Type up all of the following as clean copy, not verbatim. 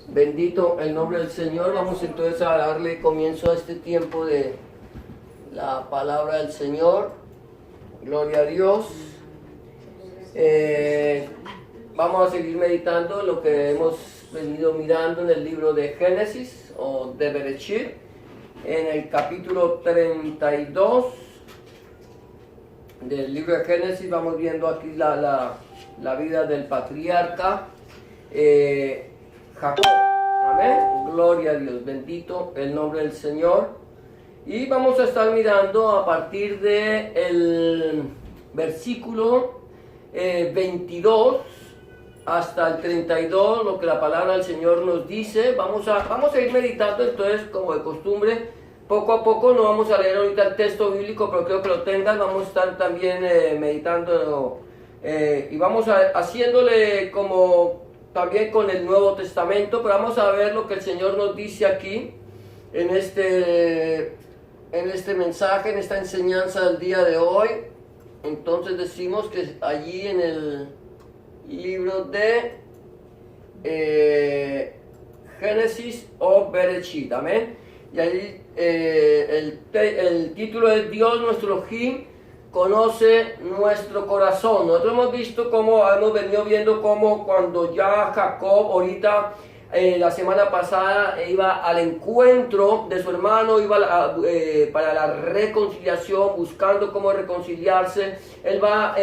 Bendito el nombre del Señor. Vamos entonces a darle comienzo a este tiempo de la palabra del Señor. Gloria a Dios. Vamos a seguir meditando lo que hemos venido mirando en el libro de Génesis o de Bereshit, en el capítulo 32 del libro de Génesis. Vamos viendo aquí la vida del patriarca Jacob. Amén. Gloria a Dios. Bendito el nombre del Señor. Y vamos a estar mirando a partir del versículo 22 hasta el 32, lo que la palabra del Señor nos dice. Vamos a ir meditando entonces, como de costumbre, poco a poco. No vamos a leer ahorita el texto bíblico, pero creo que lo tengan. Vamos a estar también meditando y vamos haciéndole como también con el Nuevo Testamento, pero vamos a ver lo que el Señor nos dice aquí en este mensaje, en esta enseñanza del día de hoy. Entonces decimos que allí en el libro de Génesis o Bereshit, amén. Y ahí el título es Dios nuestro Elohim conoce nuestro corazón. Nosotros hemos visto cómo, hemos venido viendo cómo cuando ya Jacob ahorita la semana pasada iba al encuentro de su hermano, iba para la reconciliación, buscando cómo reconciliarse. Él va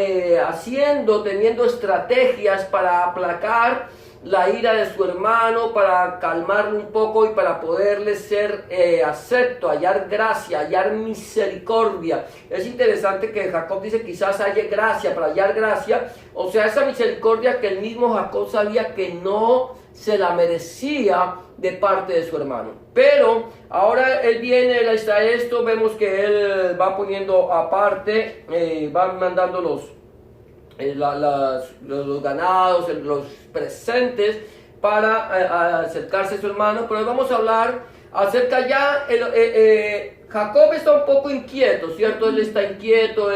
teniendo estrategias para aplacar la ira de su hermano, para calmarlo un poco y para poderle ser acepto, hallar gracia, hallar misericordia. Es interesante que Jacob dice quizás haya gracia, para hallar gracia, o sea, esa misericordia que el mismo Jacob sabía que no se la merecía de parte de su hermano. Pero ahora él viene, él está esto, vemos que él va poniendo aparte, va mandando los ganados, los presentes para acercarse a su hermano. Pero hoy vamos a hablar acerca ya, Jacob está un poco inquieto, ¿cierto? Él está inquieto,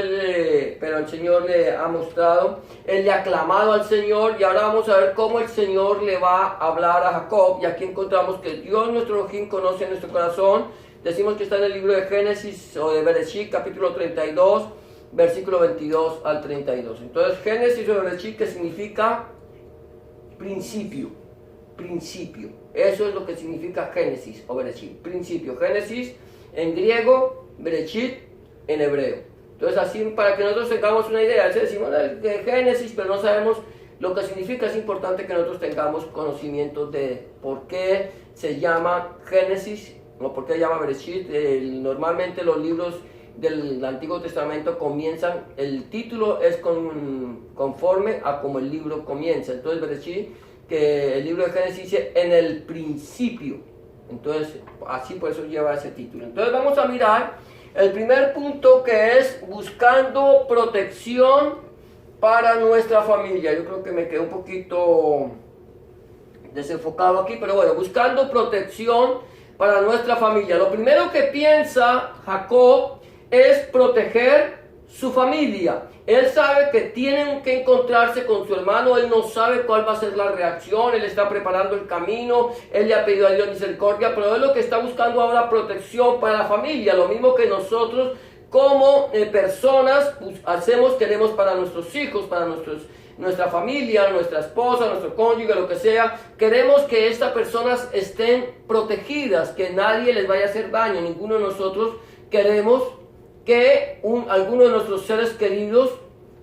pero el Señor le ha mostrado, él le ha clamado al Señor, y ahora vamos a ver cómo el Señor le va a hablar a Jacob. Y aquí encontramos que Dios nuestro Elohim conoce nuestro corazón. Decimos que está en el libro de Génesis o de Bereshit, capítulo 32, versículo 22 al 32. Entonces, Génesis o Bereshit, que significa principio. Principio. Eso es lo que significa Génesis o Bereshit. Principio. Génesis en griego, Bereshit en hebreo. Entonces, así para que nosotros tengamos una idea, decimos de Génesis, pero no sabemos lo que significa. Es importante que nosotros tengamos conocimiento de por qué se llama Génesis o por qué se llama Bereshit. Normalmente los libros del Antiguo Testamento comienzan, el título es conforme a como el libro comienza. Entonces Bereshit, que el libro de Génesis dice en el principio, entonces así por eso lleva ese título. Entonces vamos a mirar el primer punto, que es buscando protección para nuestra familia. Yo creo que me quedé un poquito desenfocado aquí, pero bueno, buscando protección para nuestra familia. Lo primero que piensa Jacob es proteger su familia. Él sabe que tienen que encontrarse con su hermano. Él no sabe cuál va a ser la reacción. Él está preparando el camino. Él le ha pedido a Dios misericordia, pero él lo que está buscando ahora, protección para la familia. Lo mismo que nosotros como personas hacemos, queremos para nuestros hijos, para nuestra familia, nuestra esposa, nuestro cónyuge, lo que sea. Queremos que estas personas estén protegidas, que nadie les vaya a hacer daño. Ninguno de nosotros queremos que alguno de nuestros seres queridos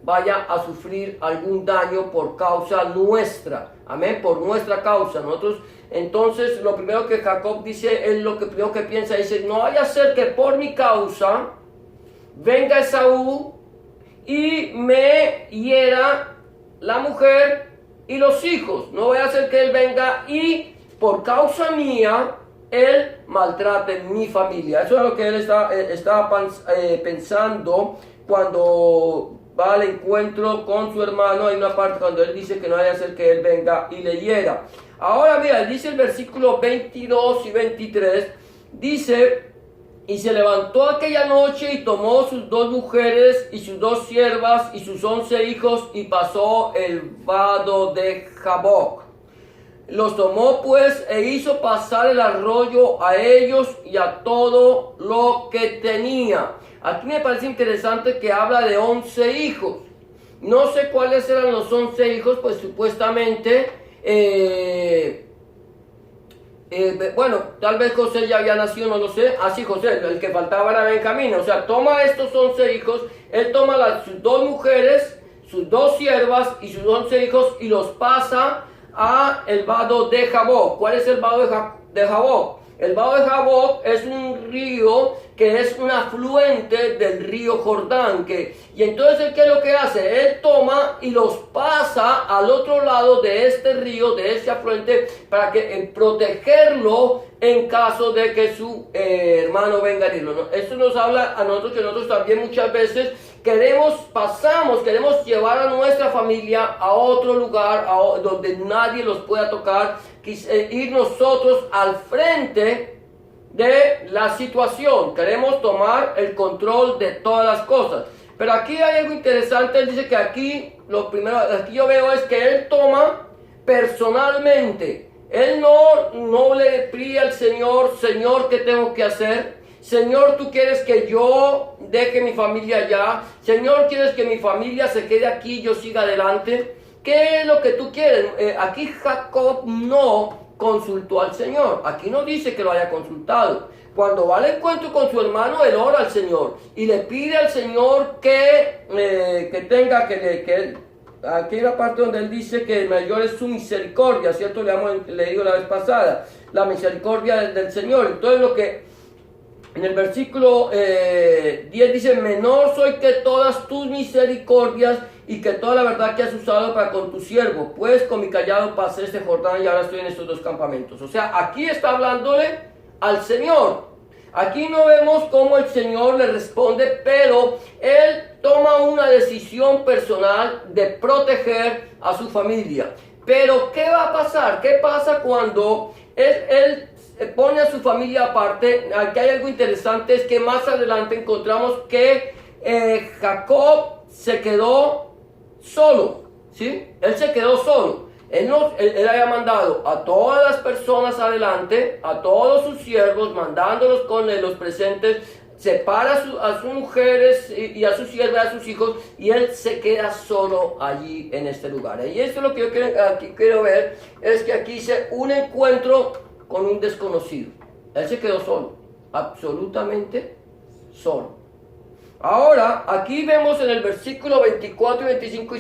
vaya a sufrir algún daño por causa nuestra, amén, por nuestra causa. Nosotros, entonces, lo primero que Jacob dice, él lo que primero que piensa, dice, no vaya a ser que por mi causa venga Esaú y me hiera la mujer y los hijos. No vaya a ser que él venga y por causa mía él maltrate mi familia. Eso es lo que él estaba pensando cuando va al encuentro con su hermano. Hay una parte cuando él dice que no vaya a ser que él venga y le hiera. Ahora mira, dice el versículo 22 y 23, dice: y se levantó aquella noche y tomó sus 2 mujeres y sus 2 siervas y sus 11 hijos y pasó el vado de Jaboc. Los tomó pues e hizo pasar el arroyo a ellos y a todo lo que tenía. Aquí me parece interesante que habla de 11 hijos. No sé cuáles eran los 11 hijos, pues supuestamente, bueno, tal vez José ya había nacido, no lo sé. Así José, el que faltaba era Benjamín. O sea, toma estos 11 hijos, él toma sus 2 mujeres, sus 2 siervas y sus 11 hijos y los pasa a el vado de Jaboc. ¿Cuál es el vado de Jaboc? El vado de Jaboc es un río que es un afluente del río Jordán. Y entonces, ¿qué es lo que hace? Él toma y los pasa al otro lado de este río, de este afluente, para protegerlo en caso de que su hermano venga a herirlo, ¿no? Esto nos habla a nosotros que nosotros también muchas veces queremos llevar a nuestra familia a otro lugar donde nadie los pueda tocar, ir nosotros al frente de la situación. Queremos tomar el control de todas las cosas. Pero aquí hay algo interesante. Él dice que aquí, aquí yo veo es que él toma personalmente. Él no le pide al Señor, Señor, ¿qué tengo que hacer? Señor, ¿tú quieres que yo deje mi familia allá? Señor, ¿quieres que mi familia se quede aquí y yo siga adelante? ¿Qué es lo que tú quieres? Aquí Jacob no consultó al Señor. Aquí no dice que lo haya consultado. Cuando va al encuentro con su hermano, él ora al Señor y le pide al Señor que aquí hay una parte donde él dice que mayor es su misericordia, ¿cierto? Le hemos leído la vez pasada, la misericordia del Señor. Entonces lo que en el versículo 10 dice, menor soy que todas tus misericordias y que toda la verdad que has usado para con tu siervo, pues con mi callado pasé este Jordán y ahora estoy en estos 2 campamentos. O sea, aquí está hablándole al Señor. Aquí no vemos cómo el Señor le responde, pero él toma una decisión personal de proteger a su familia. Pero ¿qué va a pasar? ¿Qué pasa cuando él pone a su familia aparte? Aquí hay algo interesante, es que más adelante encontramos que Jacob se quedó solo, ¿sí? Él se quedó solo. Él había mandado a todas las personas adelante, a todos sus siervos, mandándolos con los presentes, separa a sus mujeres y a sus siervas, a sus hijos, y él se queda solo allí en este lugar. Y esto es lo que yo aquí quiero ver, es que aquí hice un encuentro con un desconocido. Él se quedó solo, absolutamente solo. Ahora, aquí vemos en el versículo 24 y 25,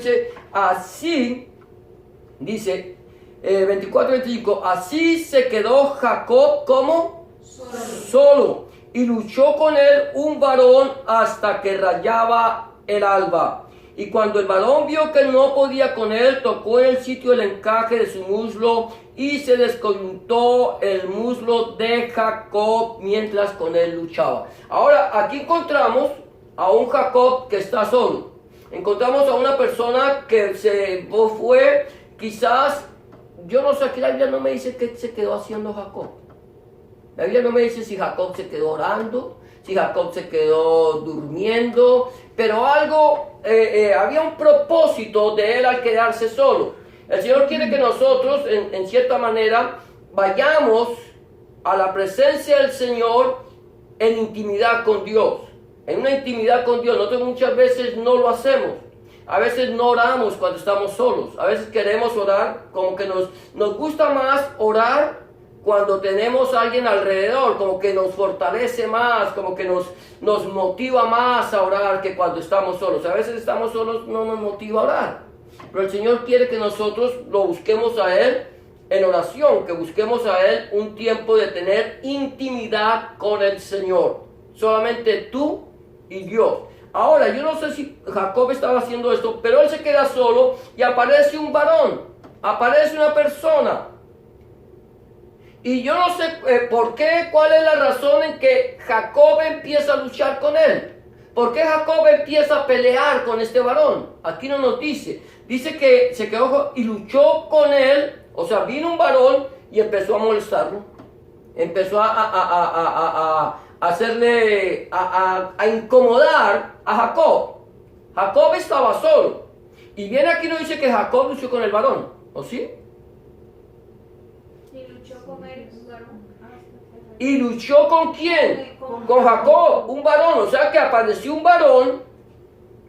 dice 24 y 25, así se quedó Jacob como solo, y luchó con él un varón hasta que rayaba el alba. Y cuando el varón vio que no podía con él, tocó en el sitio el encaje de su muslo y se descoyuntó el muslo de Jacob mientras con él luchaba. Ahora, aquí encontramos a un Jacob que está solo. Encontramos a una persona que se fue, quizás, yo no sé, aquí la Biblia no me dice qué se quedó haciendo Jacob. La Biblia no me dice si Jacob se quedó orando, si Jacob se quedó durmiendo, pero había un propósito de él al quedarse solo. El Señor quiere que nosotros, en cierta manera, vayamos a la presencia del Señor en intimidad con Dios. En una intimidad con Dios. Nosotros muchas veces no lo hacemos. A veces no oramos cuando estamos solos. A veces queremos orar, como que nos gusta más orar cuando tenemos a alguien alrededor, como que nos fortalece más, como que nos motiva más a orar que cuando estamos solos. A veces estamos solos, no nos motiva a orar. Pero el Señor quiere que nosotros lo busquemos a Él en oración, que busquemos a Él un tiempo de tener intimidad con el Señor. Solamente tú y Dios. Ahora, yo no sé si Jacob estaba haciendo esto, pero él se queda solo y aparece un varón, aparece una persona. Y yo no sé por qué, cuál es la razón en que Jacob empieza a luchar con él. ¿Por qué Jacob empieza a pelear con este varón? Aquí no nos dice. Dice que se quedó y luchó con él. O sea, vino un varón y empezó a molestarlo. Empezó a hacerle, a incomodar a Jacob. Jacob estaba solo. Y viene aquí no dice que Jacob luchó con el varón. ¿O sí? Y luchó con él un varón. ¿Y luchó con quién? Con Jacob, un varón. O sea que apareció un varón.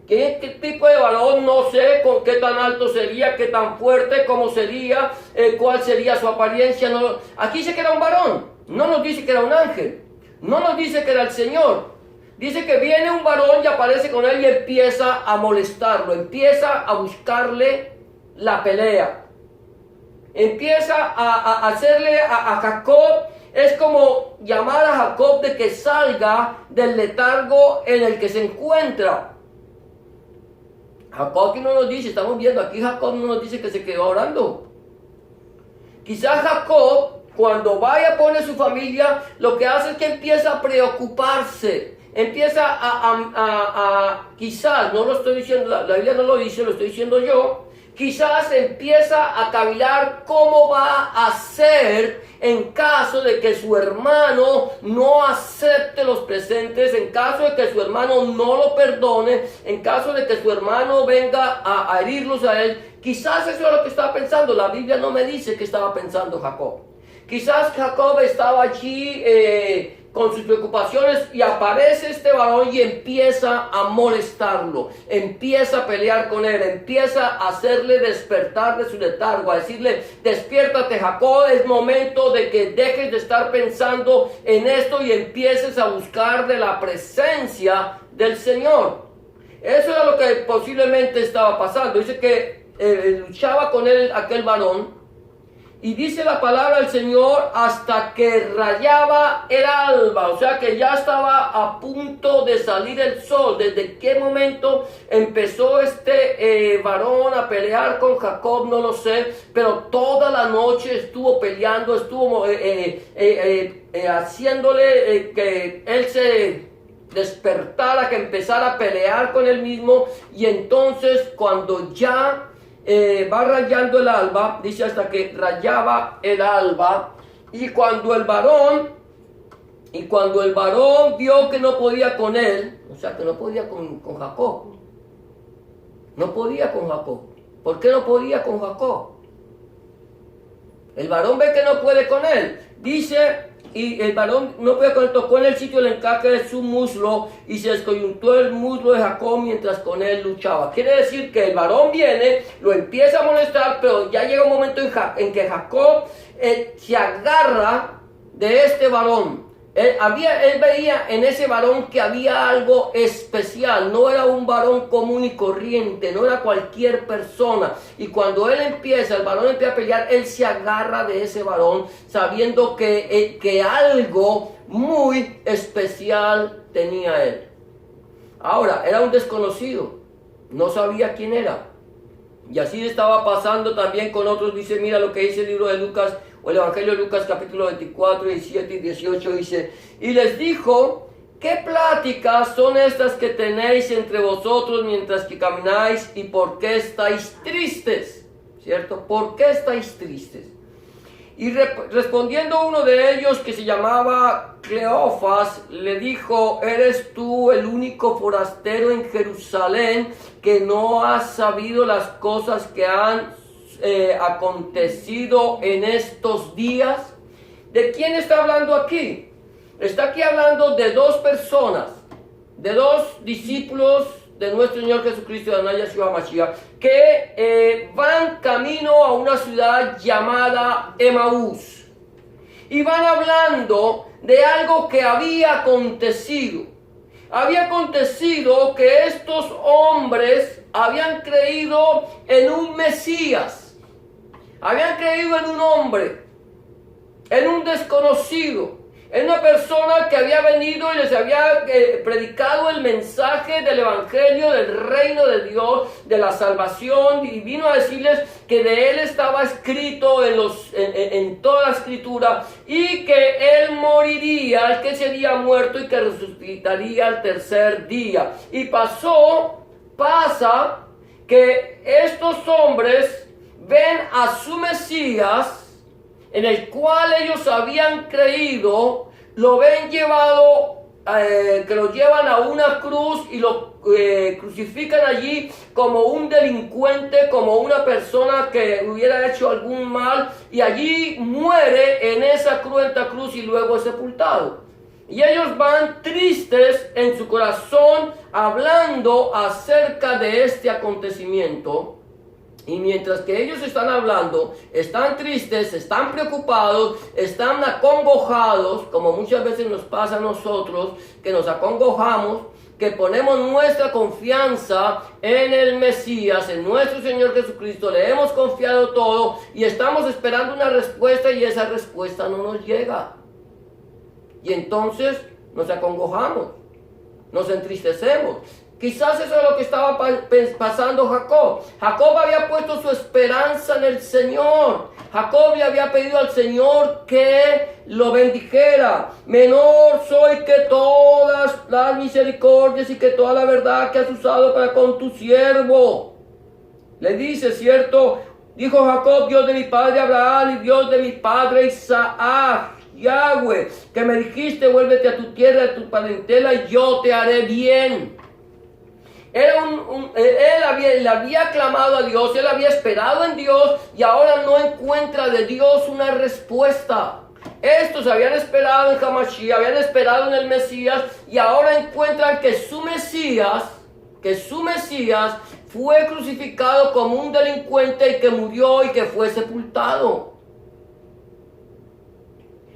¿Qué tipo de varón? No sé con qué tan alto sería, qué tan fuerte, cómo sería, cuál sería su apariencia. No, aquí dice que era un varón. No nos dice que era un ángel. No nos dice que era el Señor. Dice que viene un varón y aparece con él y empieza a molestarlo. Empieza a buscarle la pelea. Empieza a hacerle a Jacob. Es como llamar a Jacob de que salga del letargo en el que se encuentra. Jacob aquí no nos dice, estamos viendo, aquí Jacob no nos dice que se quedó orando. Quizás Jacob, cuando vaya a poner su familia, lo que hace es que empieza a preocuparse. Empieza quizás, no lo estoy diciendo, la Biblia no lo dice, lo estoy diciendo yo. Quizás empieza a cavilar cómo va a hacer en caso de que su hermano no acepte los presentes, en caso de que su hermano no lo perdone, en caso de que su hermano venga a herirlos a él. Quizás eso es lo que estaba pensando. La Biblia no me dice que estaba pensando Jacob. Quizás Jacob estaba allí con sus preocupaciones y aparece este varón y empieza a molestarlo, empieza a pelear con él, empieza a hacerle despertar de su letargo, a decirle: despiértate, Jacob, es momento de que dejes de estar pensando en esto y empieces a buscar de la presencia del Señor. Eso era lo que posiblemente estaba pasando. Dice que luchaba con él aquel varón. Y dice la palabra del Señor hasta que rayaba el alba, o sea que ya estaba a punto de salir el sol. ¿Desde qué momento empezó este varón a pelear con Jacob? No lo sé, pero toda la noche estuvo peleando, estuvo haciéndole que él se despertara, que empezara a pelear con él mismo. Y entonces cuando ya va rayando el alba, dice hasta que rayaba el alba, y cuando el varón vio que no podía con él, o sea que no podía con Jacob, no podía con Jacob. ¿Por qué no podía con Jacob? El varón ve que no puede con él, dice, y el varón no puede con él, tocó en el sitio del encaje de su muslo y se descoyuntó el muslo de Jacob mientras con él luchaba. Quiere decir que el varón viene, lo empieza a molestar, pero ya llega un momento en que Jacob se agarra de este varón. Él veía en ese varón que había algo especial. No era un varón común y corriente, no era cualquier persona. Y cuando el varón empieza a pelear, él se agarra de ese varón sabiendo que algo muy especial tenía él. Ahora, era un desconocido, no sabía quién era. Y así estaba pasando también con otros. Dice, mira lo que dice el libro de Lucas, o el Evangelio de Lucas capítulo 24, 17 y 18, dice: y les dijo: ¿qué pláticas son estas que tenéis entre vosotros mientras que camináis? ¿Y por qué estáis tristes? ¿Cierto? ¿Por qué estáis tristes? Y respondiendo uno de ellos, que se llamaba Cleofas, le dijo: ¿eres tú el único forastero en Jerusalén que no has sabido las cosas que han acontecido en estos días? ¿De quién está hablando aquí? Está aquí hablando de dos personas, de dos discípulos de nuestro Señor Jesucristo, de Anaya Yeshua Mashiach, que van camino a una ciudad llamada Emaús. Y van hablando de algo que había acontecido. Había acontecido que estos hombres habían creído en un Mesías. Habían creído en un hombre, en un desconocido, en una persona que había venido y les había predicado el mensaje del Evangelio, del reino de Dios, de la salvación, y vino a decirles que de él estaba escrito en toda la escritura, y que él moriría, que sería muerto y que resucitaría al tercer día. Y pasa que estos hombres ven a su Mesías, en el cual ellos habían creído, lo ven llevado que lo llevan a una cruz y lo crucifican allí como un delincuente, como una persona que hubiera hecho algún mal, y allí muere en esa cruenta cruz y luego es sepultado. Y ellos van tristes en su corazón hablando acerca de este acontecimiento. Y mientras que ellos están hablando, están tristes, están preocupados, están acongojados, como muchas veces nos pasa a nosotros, que nos acongojamos, que ponemos nuestra confianza en el Mesías, en nuestro Señor Jesucristo, le hemos confiado todo y estamos esperando una respuesta y esa respuesta no nos llega. Y entonces nos acongojamos, nos entristecemos. Quizás eso es lo que estaba pasando Jacob. Jacob había puesto su esperanza en el Señor. Jacob le había pedido al Señor que lo bendijera. Menor soy que todas las misericordias y que toda la verdad que has usado para con tu siervo. Le dice, ¿cierto? Dijo Jacob, Dios de mi padre Abraham y Dios de mi padre Isaac, Yahweh, que me dijiste, vuélvete a tu tierra, a tu parentela y yo te haré bien. Él había clamado a Dios, él había esperado en Dios y ahora no encuentra de Dios una respuesta. Estos habían esperado en Hamashiach, habían esperado en el Mesías y ahora encuentran que su Mesías fue crucificado como un delincuente y que murió y que fue sepultado.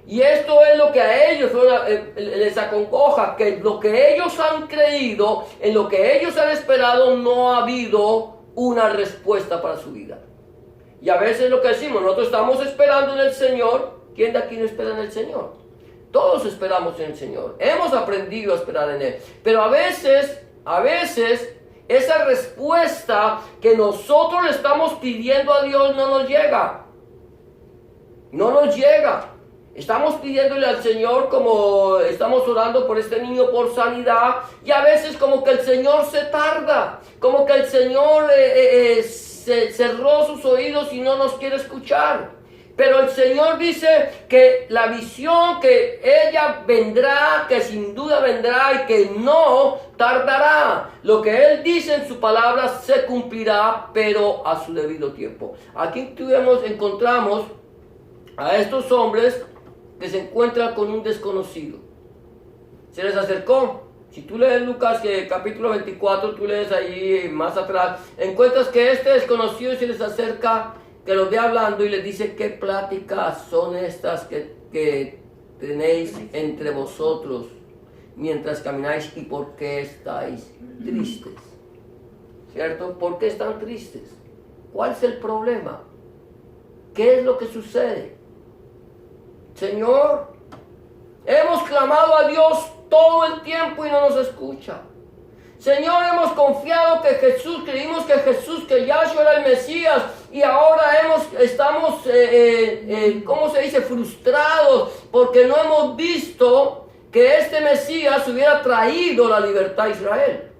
Y esto es lo que a ellos les acongoja, que lo que ellos han creído, en lo que ellos han esperado, no ha habido una respuesta para su vida. Y a veces lo que decimos, nosotros estamos esperando en el Señor. ¿Quién de aquí no espera en el Señor? Todos esperamos en el Señor. Hemos aprendido a esperar en Él. Pero a veces, esa respuesta que nosotros le estamos pidiendo a Dios no nos llega. No nos llega. Estamos pidiéndole al Señor, como estamos orando por este niño por sanidad, y a veces como que el Señor se tarda, como que el Señor cerró sus oídos y no nos quiere escuchar. Pero el Señor dice que la visión, que ella vendrá, que sin duda vendrá y que no tardará. Lo que Él dice en su palabra se cumplirá, pero a su debido tiempo. Aquí encontramos a estos hombres que se encuentran con un desconocido. Se les acercó. Si tú lees Lucas capítulo 24, tú lees ahí más atrás, encuentras que este desconocido se les acerca, que los ve hablando y les dice: ¿qué pláticas son estas que tenéis entre vosotros mientras camináis y por qué estáis tristes? ¿Cierto? ¿Por qué están tristes? ¿Cuál es el problema? ¿Qué es lo que sucede? Señor, hemos clamado a Dios todo el tiempo y no nos escucha. Señor, hemos confiado que creímos que Yahshua era el Mesías y ahora estamos, ¿cómo se dice?, frustrados porque no hemos visto que este Mesías hubiera traído la libertad a Israel.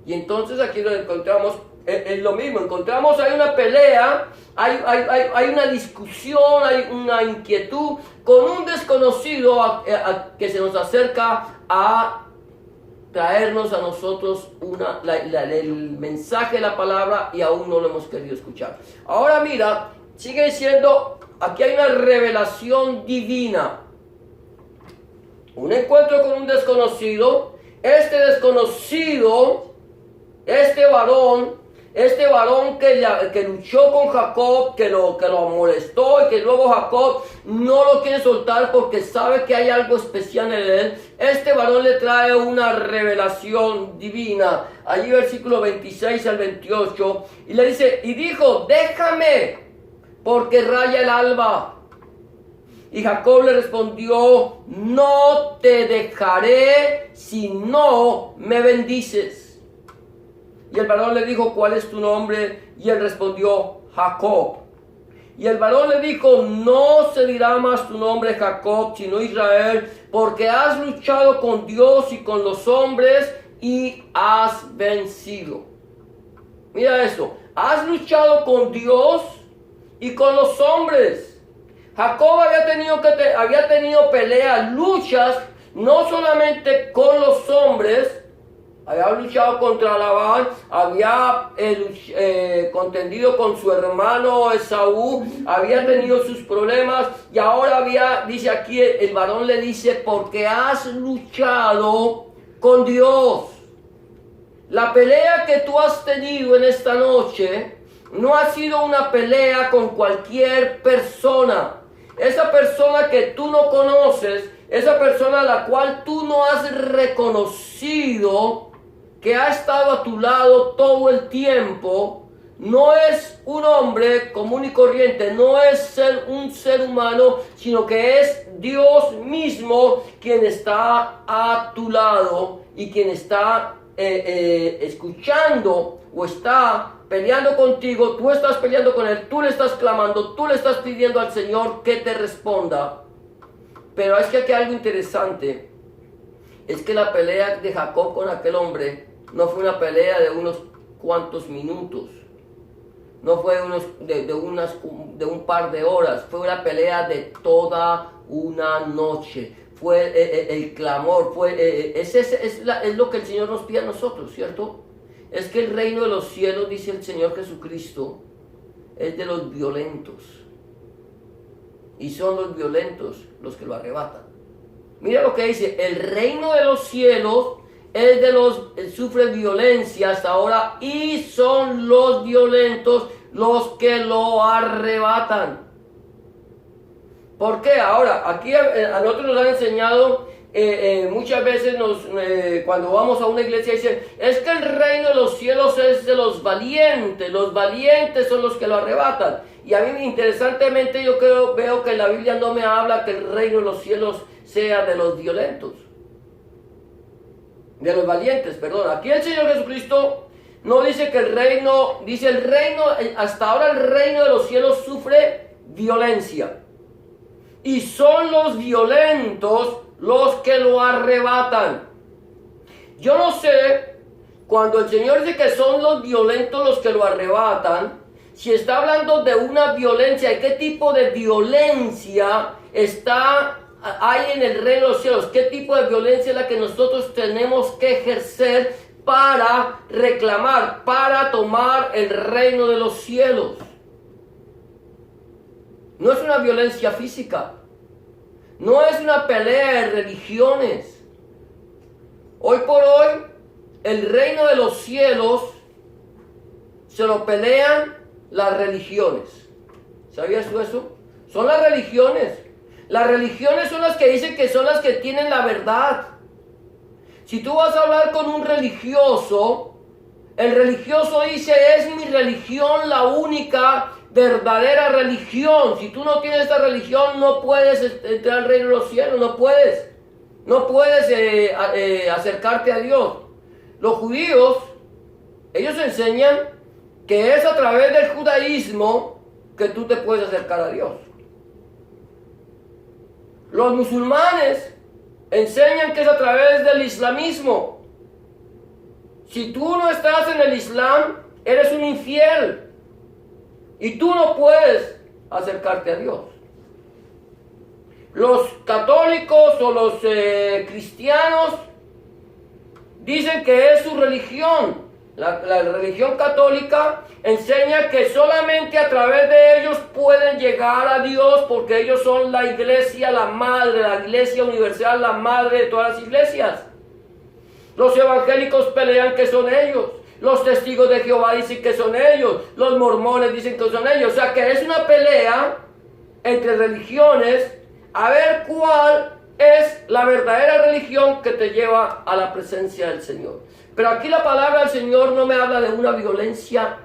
Y entonces aquí lo encontramos, es lo mismo, encontramos hay una pelea, hay una discusión, hay una inquietud con un desconocido que se nos acerca a traernos a nosotros el mensaje de la palabra y aún no lo hemos querido escuchar. Ahora mira, sigue diciendo, aquí hay una revelación divina. Un encuentro con un desconocido, este desconocido, este varón que luchó con Jacob, que lo molestó y que luego Jacob no lo quiere soltar porque sabe que hay algo especial en él. Este varón le trae una revelación divina. Allí versículo 26 al 28. Y le dice, y dijo, déjame, porque raya el alba. Y Jacob le respondió, no te dejaré si no me bendices. Y el varón le dijo, ¿cuál es tu nombre? Y él respondió, Jacob. Y el varón le dijo, no se dirá más tu nombre Jacob, sino Israel, porque has luchado con Dios y con los hombres y has vencido. Mira esto, has luchado con Dios y con los hombres. Jacob había tenido peleas, luchas no solamente con los hombres, había luchado contra Labán, había contendido con su hermano Esaú, había tenido sus problemas y ahora dice aquí, el varón le dice, porque has luchado con Dios. La pelea que tú has tenido en esta noche no ha sido una pelea con cualquier persona. Esa persona que tú no conoces, esa persona a la cual tú no has reconocido, que ha estado a tu lado todo el tiempo, no es un hombre común y corriente, no es un ser humano, sino que es Dios mismo quien está a tu lado y quien está escuchando o está peleando contigo. Tú estás peleando con él, tú le estás clamando, tú le estás pidiendo al Señor que te responda. Pero es que aquí hay algo interesante, es que la pelea de Jacob con aquel hombre no fue una pelea de unos cuantos minutos, no fue de un par de horas, fue una pelea de toda una noche. Fue el clamor, es lo que el Señor nos pide a nosotros, ¿cierto? Es que el reino de los cielos, dice el Señor Jesucristo, es de los violentos. Y son los violentos los que lo arrebatan. Mira lo que dice, el reino de los cielos es de sufre violencia hasta ahora y son los violentos los que lo arrebatan. ¿Por qué? Ahora, aquí a nosotros nos han enseñado, muchas veces cuando vamos a una iglesia dicen, es que el reino de los cielos es de los valientes son los que lo arrebatan. Y a mí interesantemente veo que la Biblia no me habla que el reino de los cielos sea de los violentos. De los valientes, perdón. Aquí el Señor Jesucristo no dice que dice el reino, hasta ahora el reino de los cielos sufre violencia. Y son los violentos los que lo arrebatan. Yo no sé, cuando el Señor dice que son los violentos los que lo arrebatan, si está hablando de una violencia, ¿y qué tipo de violencia hay en el reino de los cielos? ¿Qué tipo de violencia es la que nosotros tenemos que ejercer para reclamar, para tomar el reino de los cielos? No es una violencia física, no es una pelea de religiones. Hoy por hoy, el reino de los cielos se lo pelean las religiones. ¿Sabías tú eso? Son las religiones. Las religiones son las que dicen que son las que tienen la verdad. Si tú vas a hablar con un religioso, el religioso dice, es mi religión la única verdadera religión. Si tú no tienes esta religión, no puedes entrar al reino de los cielos, no puedes acercarte a Dios. Los judíos, ellos enseñan que es a través del judaísmo que tú te puedes acercar a Dios. Los musulmanes enseñan que es a través del islamismo. Si tú no estás en el Islam, eres un infiel. Y tú no puedes acercarte a Dios. Los católicos o los cristianos dicen que es su religión. La religión católica enseña que solamente a través de ellos pueden llegar a Dios, porque ellos son la iglesia, la madre, la iglesia universal, la madre de todas las iglesias. Los evangélicos pelean que son ellos. Los testigos de Jehová dicen que son ellos. Los mormones dicen que son ellos. O sea que es una pelea entre religiones a ver cuál es la verdadera religión que te lleva a la presencia del Señor. Pero aquí la palabra del Señor no me habla de una violencia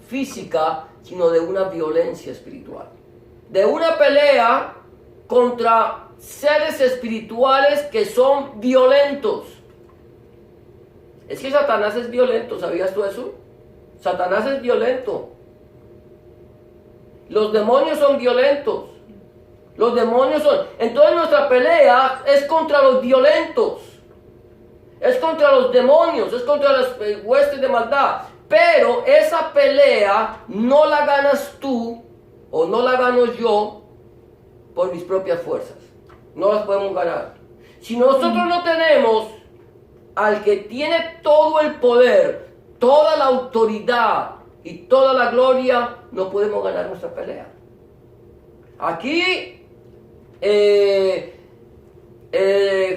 física, sino de una violencia espiritual. De una pelea contra seres espirituales que son violentos. Es que Satanás es violento, ¿sabías tú eso? Satanás es violento. Los demonios son violentos. Los demonios son... Entonces nuestra pelea es contra los violentos. Es contra los demonios, es contra las huestes de maldad. Pero esa pelea no la ganas tú o no la gano yo por mis propias fuerzas. No las podemos ganar. Si nosotros no tenemos al que tiene todo el poder, toda la autoridad y toda la gloria, no podemos ganar nuestra pelea. Aquí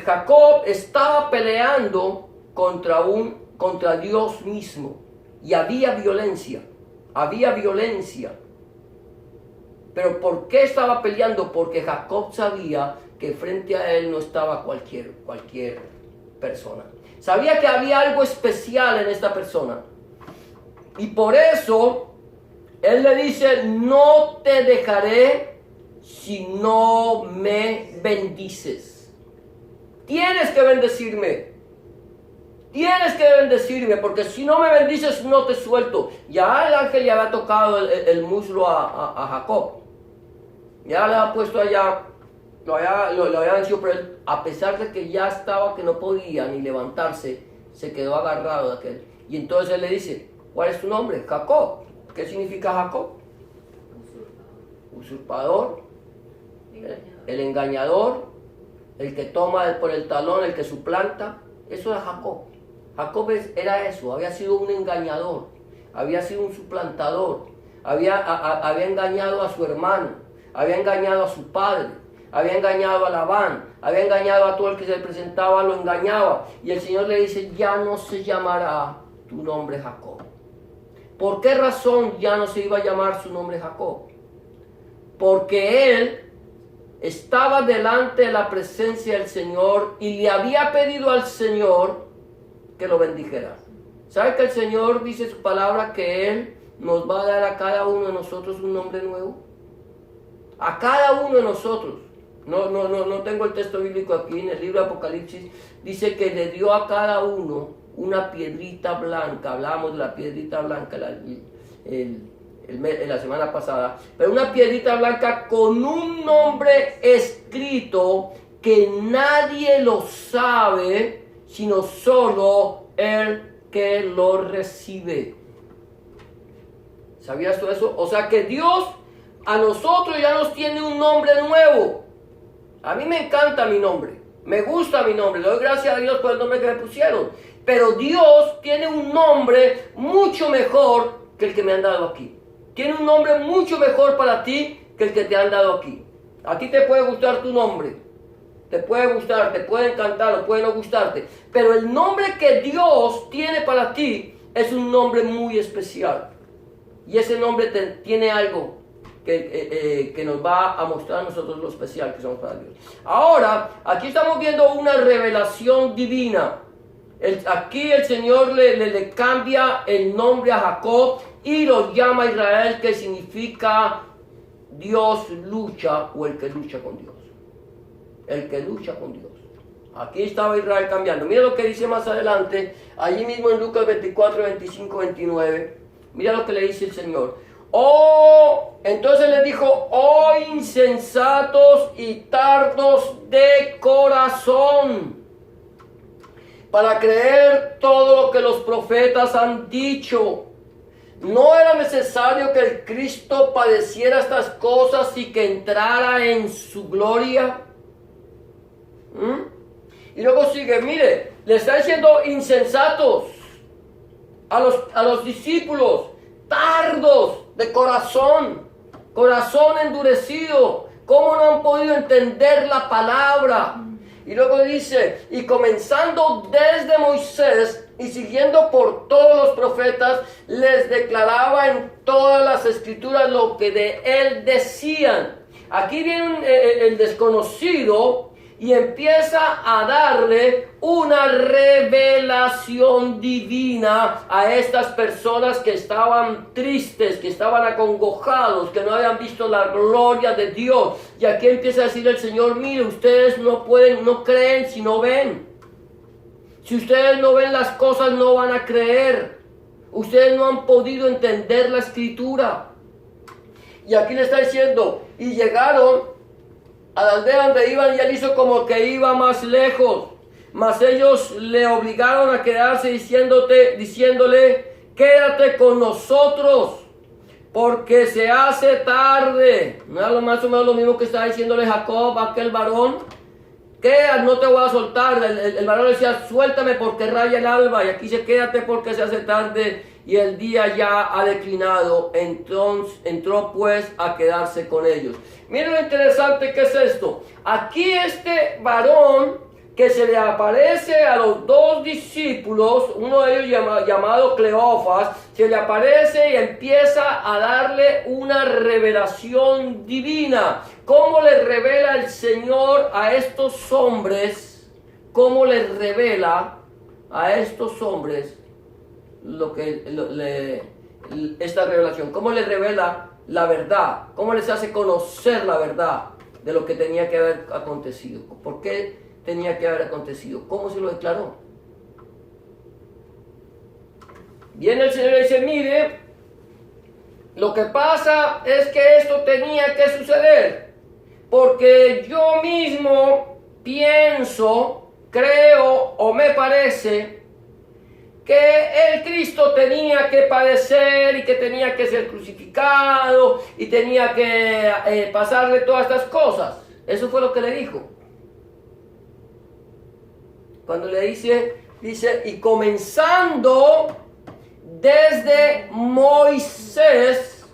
Jacob estaba peleando contra Dios mismo y había violencia. Pero ¿por qué estaba peleando? Porque Jacob sabía que frente a él no estaba cualquier persona. Sabía que había algo especial en esta persona. Y por eso él le dice: no te dejaré si no me bendices. Tienes que bendecirme. Porque si no me bendices, no te suelto. Ya el ángel le había tocado el muslo a Jacob. Ya le había puesto allá, lo había hecho, pero él, a pesar de que ya estaba que no podía ni levantarse, se quedó agarrado de aquel. Y entonces él le dice: ¿cuál es tu nombre? Jacob. ¿Qué significa Jacob? Usurpador. El engañador. El que toma por el talón, el que suplanta. Eso es Jacob. Jacob era eso, había sido un engañador, había sido un suplantador, había engañado a su hermano, había engañado a su padre, había engañado a Labán, había engañado a todo el que se le presentaba, lo engañaba. Y el Señor le dice: ya no se llamará tu nombre Jacob. ¿Por qué razón ya no se iba a llamar su nombre Jacob? Porque él estaba delante de la presencia del Señor y le había pedido al Señor que lo bendijera. ¿Sabe que el Señor dice en su palabra que Él nos va a dar a cada uno de nosotros un nombre nuevo? A cada uno de nosotros. No tengo el texto bíblico aquí. En el libro de Apocalipsis dice que le dio a cada uno una piedrita blanca. Hablábamos de la piedrita blanca la semana pasada. Pero una piedrita blanca con un nombre escrito que nadie lo sabe sino solo el que lo recibe. ¿Sabías tú eso? O sea que Dios a nosotros ya nos tiene un nombre nuevo. A mí me encanta mi nombre, me gusta mi nombre, le doy gracias a Dios por el nombre que me pusieron. Pero Dios tiene un nombre mucho mejor que el que me han dado aquí. Tiene un nombre mucho mejor para ti que el que te han dado aquí. A ti te puede gustar tu nombre. Te puede gustar, te puede encantar o puede no gustarte. Pero el nombre que Dios tiene para ti es un nombre muy especial. Y ese nombre tiene algo que nos va a mostrar a nosotros lo especial que somos para Dios. Ahora, aquí estamos viendo una revelación divina. Aquí el Señor le cambia el nombre a Jacob y lo llama Israel, que significa Dios lucha o el que lucha con Dios. El que lucha con Dios. Aquí estaba Israel cambiando. Mira lo que dice más adelante, allí mismo en Lucas 24, 25, 29. Mira lo que le dice el Señor. Entonces le dijo: oh insensatos y tardos de corazón, para creer todo lo que los profetas han dicho. ¿No era necesario que el Cristo padeciera estas cosas y que entrara en su gloria? Y luego sigue, mire, le está diciendo insensatos a los discípulos, tardos de corazón endurecido. ¿Cómo no han podido entender la palabra? Y luego dice: y comenzando desde Moisés y siguiendo por todos los profetas, les declaraba en todas las escrituras lo que de él decían. Aquí viene el desconocido y empieza a darle una revelación divina a estas personas que estaban tristes, que estaban acongojados, que no habían visto la gloria de Dios. Y aquí empieza a decir el Señor: mire, ustedes no creen si no ven. Si ustedes no ven las cosas, no van a creer. Ustedes no han podido entender la Escritura. Y aquí le está diciendo: y llegaron a la aldea donde iban, y él hizo como que iba más lejos. Mas ellos le obligaron a quedarse, diciéndole: quédate con nosotros, porque se hace tarde. ¿No era más o menos lo mismo que estaba diciéndole Jacob a aquel varón? ¿Qué? No te voy a soltar. El varón decía, suéltame porque raya el alba. Y aquí dice, quédate porque se hace tarde y el día ya ha declinado. Entonces entró pues a quedarse con ellos. Miren lo interesante que es esto. Aquí este varón que se le aparece a los dos discípulos, uno de ellos llamado Cleofas, se le aparece y empieza a darle una revelación divina. ¿Cómo le revela el Señor a estos hombres? ¿Cómo les revela a estos hombres esta revelación? ¿Cómo les revela la verdad? ¿Cómo les hace conocer la verdad de lo que tenía que haber acontecido? ¿Por qué tenía que haber acontecido? ¿Cómo se lo declaró? Viene el Señor y dice, mire, lo que pasa es que esto tenía que suceder, porque yo mismo pienso, creo o me parece que el Cristo tenía que padecer y que tenía que ser crucificado y tenía que pasarle todas estas cosas. Eso fue lo que le dijo. Cuando le dice, y comenzando desde Moisés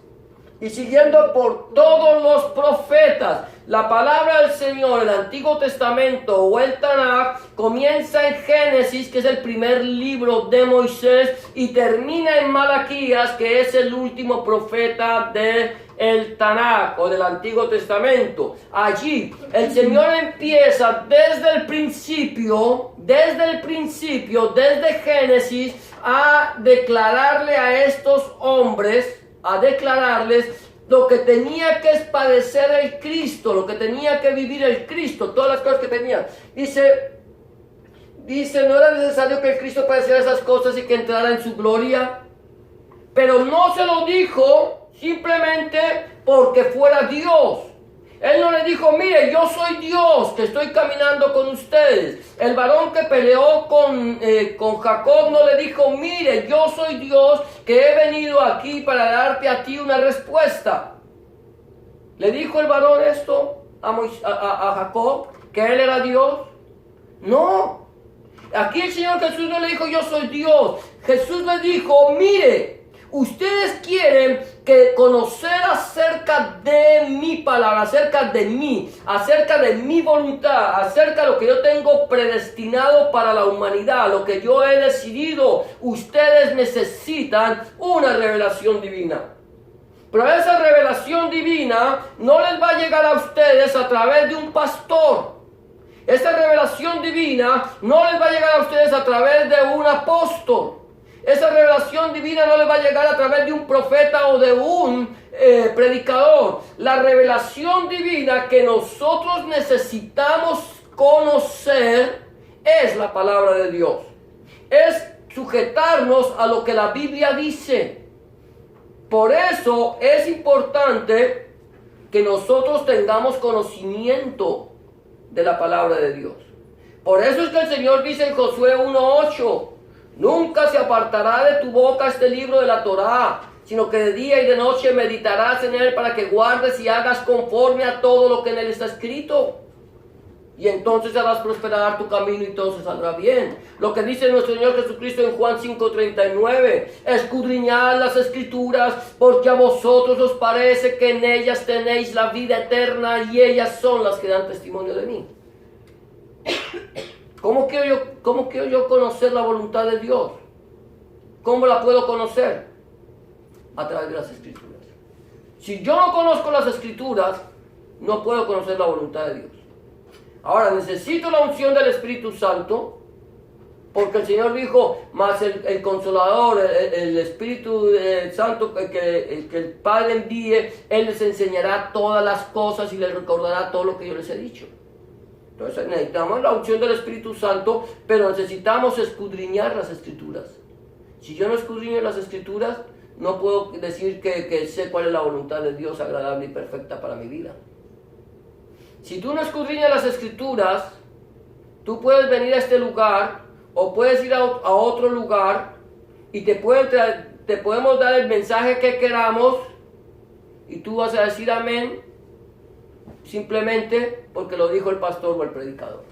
y siguiendo por todos los profetas, la palabra del Señor, el Antiguo Testamento o el Tanaj, comienza en Génesis, que es el primer libro de Moisés, y termina en Malaquías, que es el último profeta del Tanaj o del Antiguo Testamento. Allí el Señor empieza desde el principio, desde Génesis, a declararle a estos hombres, a declararles lo que tenía que padecer el Cristo, lo que tenía que vivir el Cristo, todas las cosas que tenía. Dice, no era necesario que el Cristo padeciera esas cosas y que entrara en su gloria, pero no se lo dijo simplemente porque fuera Dios. Él no le dijo, mire, yo soy Dios que estoy caminando con ustedes. El varón que peleó con Jacob no le dijo, mire, yo soy Dios que he venido aquí para darte a ti una respuesta. ¿Le dijo el varón esto a Jacob, que él era Dios? No. Aquí el Señor Jesús no le dijo, yo soy Dios. Jesús le dijo, mire, ustedes quieren conocer acerca de mi palabra, acerca de mí, acerca de mi voluntad, acerca de lo que yo tengo predestinado para la humanidad, lo que yo he decidido. Ustedes necesitan una revelación divina. Pero esa revelación divina no les va a llegar a ustedes a través de un pastor. Esa revelación divina no les va a llegar a ustedes a través de un apóstol. Esa revelación divina no le va a llegar a través de un profeta o de un predicador. La revelación divina que nosotros necesitamos conocer es la palabra de Dios. Es sujetarnos a lo que la Biblia dice. Por eso es importante que nosotros tengamos conocimiento de la palabra de Dios. Por eso es que el Señor dice en Josué 1:8, nunca se apartará de tu boca este libro de la Torá, sino que de día y de noche meditarás en él para que guardes y hagas conforme a todo lo que en él está escrito. Y entonces harás prosperar tu camino y todo se saldrá bien. Lo que dice nuestro Señor Jesucristo en Juan 5:39, escudriñad las escrituras, porque a vosotros os parece que en ellas tenéis la vida eterna y ellas son las que dan testimonio de mí. ¿Cómo quiero yo conocer la voluntad de Dios? ¿Cómo la puedo conocer? A través de las escrituras. Si yo no conozco las escrituras, no puedo conocer la voluntad de Dios. Ahora, necesito la unción del Espíritu Santo, porque el Señor dijo, más el Consolador, el Espíritu Santo que el Padre envíe, Él les enseñará todas las cosas y les recordará todo lo que yo les he dicho. Entonces necesitamos la unción del Espíritu Santo, pero necesitamos escudriñar las Escrituras. Si yo no escudriño las Escrituras, no puedo decir que sé cuál es la voluntad de Dios agradable y perfecta para mi vida. Si tú no escudriñas las Escrituras, tú puedes venir a este lugar o puedes ir a otro lugar y te podemos dar el mensaje que queramos y tú vas a decir amén simplemente porque lo dijo el pastor o el predicador.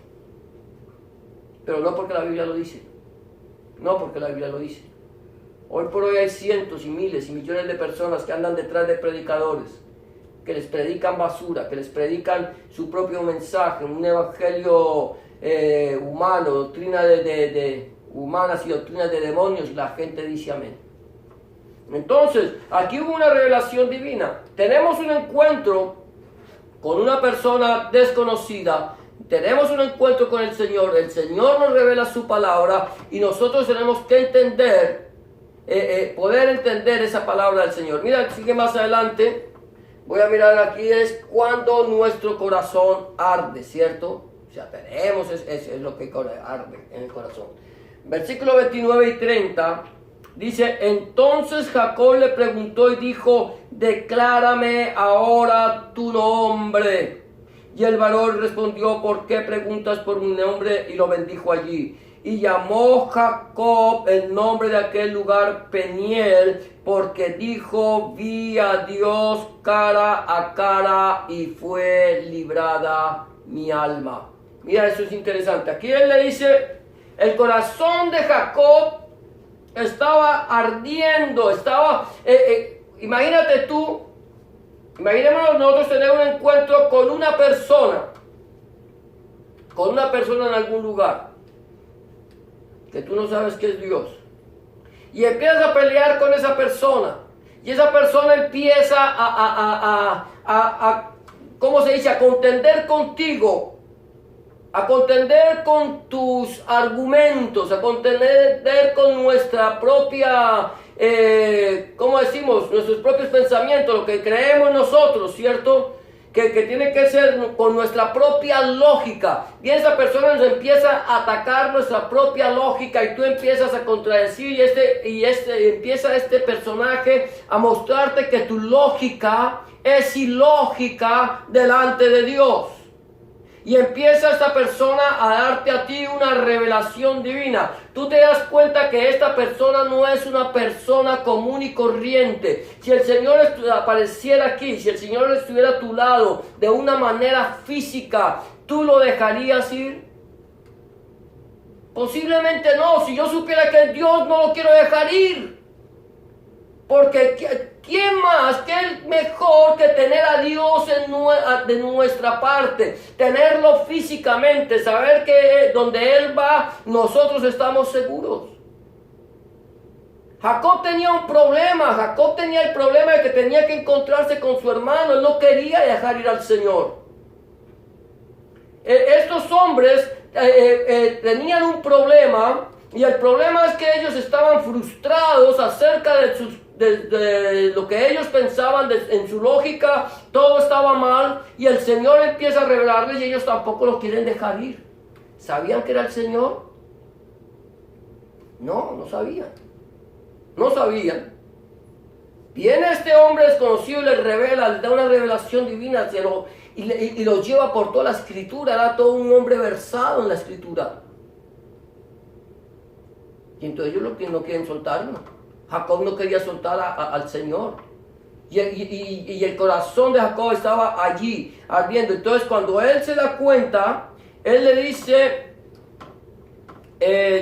pero no porque la Biblia lo dice. No porque la Biblia lo dice. Hoy por hoy hay cientos y miles y millones de personas que andan detrás de predicadores, que les predican basura, que les predican su propio mensaje, un evangelio humano, doctrina de humanas y doctrinas de demonios, y la gente dice amén. Entonces, aquí hubo una revelación divina. Tenemos un encuentro con una persona desconocida, tenemos un encuentro con el Señor nos revela su palabra y nosotros tenemos que entender, poder entender esa palabra del Señor. Mira, sigue más adelante, voy a mirar aquí, es cuando nuestro corazón arde, ¿cierto? O sea, tenemos, es lo que arde en el corazón. Versículo 29 y 30, dice, entonces Jacob le preguntó y dijo, declárame ahora tu nombre. Y el varón respondió, ¿por qué preguntas por mi nombre? Y lo bendijo allí. Y llamó Jacob el nombre de aquel lugar Peniel, porque dijo, vi a Dios cara a cara y fue librada mi alma. Mira, eso es interesante. Aquí él le dice, el corazón de Jacob estaba ardiendo, imagínate tú, imaginémonos nosotros tener un encuentro con una persona en algún lugar, que tú no sabes que es Dios, y empiezas a pelear con esa persona, y esa persona empieza ¿cómo se dice?, a contender contigo, a contender con tus argumentos, a contender con nuestra propia, ¿cómo decimos?, nuestros propios pensamientos, lo que creemos nosotros, ¿cierto?, que tiene que ser con nuestra propia lógica. Y esa persona nos empieza a atacar nuestra propia lógica y tú empiezas a contradecir y empieza este personaje a mostrarte que tu lógica es ilógica delante de Dios. Y empieza esta persona a darte a ti una revelación divina. Tú te das cuenta que esta persona no es una persona común y corriente. Si el Señor apareciera aquí, si el Señor estuviera a tu lado de una manera física, ¿tú lo dejarías ir? Posiblemente no. Si yo supiera que es Dios, no lo quiero dejar ir. Porque ¿quién más que el mejor que tener a Dios de nuestra parte? Tenerlo físicamente, saber que donde Él va, nosotros estamos seguros. Jacob tenía un problema. Jacob tenía el problema de que tenía que encontrarse con su hermano. Él no quería dejar ir al Señor. Estos hombres tenían un problema, y el problema es que ellos estaban frustrados acerca de lo que ellos pensaban en su lógica. Todo estaba mal y el Señor empieza a revelarles y ellos tampoco lo quieren dejar ir. ¿Sabían que era el Señor? No sabían. No sabían. Viene este hombre desconocido y les revela, les da una revelación divina y lo lleva por toda la escritura. Era todo un hombre versado en la escritura. Y entonces ellos no quieren soltarlo. Jacob no quería soltar al Señor. Y el corazón de Jacob estaba allí, ardiendo. Entonces cuando él se da cuenta, él le dice,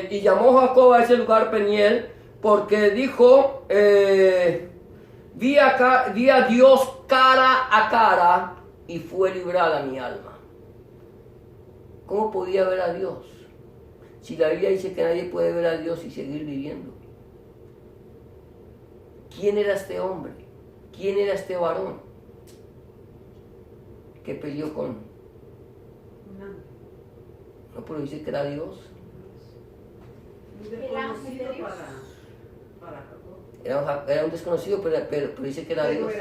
y llamó Jacob a ese lugar Peniel, porque dijo, vi a Dios cara a cara y fue librada mi alma. ¿Cómo podía ver a Dios? Si la Biblia dice que nadie puede ver a Dios y seguir viviendo. ¿Quién era este hombre? ¿Quién era este varón que peleó con? No, pero dice que era Dios. Era un desconocido, pero dice que era Dios.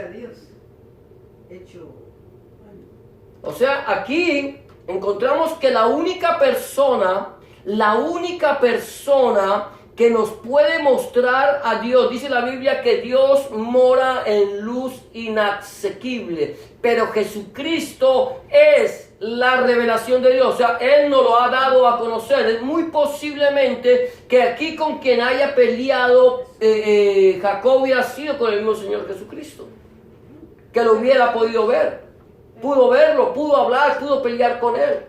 O sea, aquí encontramos que la única persona que nos puede mostrar a Dios, dice la Biblia que Dios mora en luz inaccesible, pero Jesucristo es la revelación de Dios. O sea, Él nos lo ha dado a conocer. Es muy posiblemente que aquí con quien haya peleado Jacob hubiera sido con el mismo Señor Jesucristo, que lo hubiera podido ver, pudo verlo, pudo hablar, pudo pelear con Él.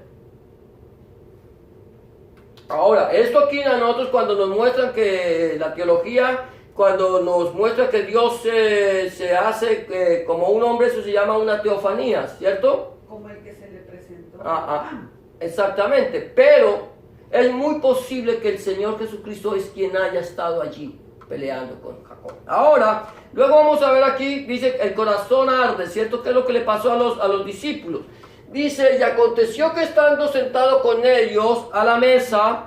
Ahora, esto aquí a nosotros cuando nos muestran que la teología, cuando nos muestra que Dios se hace como un hombre, eso se llama una teofanía, ¿cierto? Como el que se le presentó. Exactamente, pero es muy posible que el Señor Jesucristo es quien haya estado allí peleando con Jacob. Ahora, luego vamos a ver aquí, dice, el corazón arde, ¿cierto? ¿Qué es lo que le pasó a los discípulos? Dice, y aconteció que estando sentado con ellos a la mesa,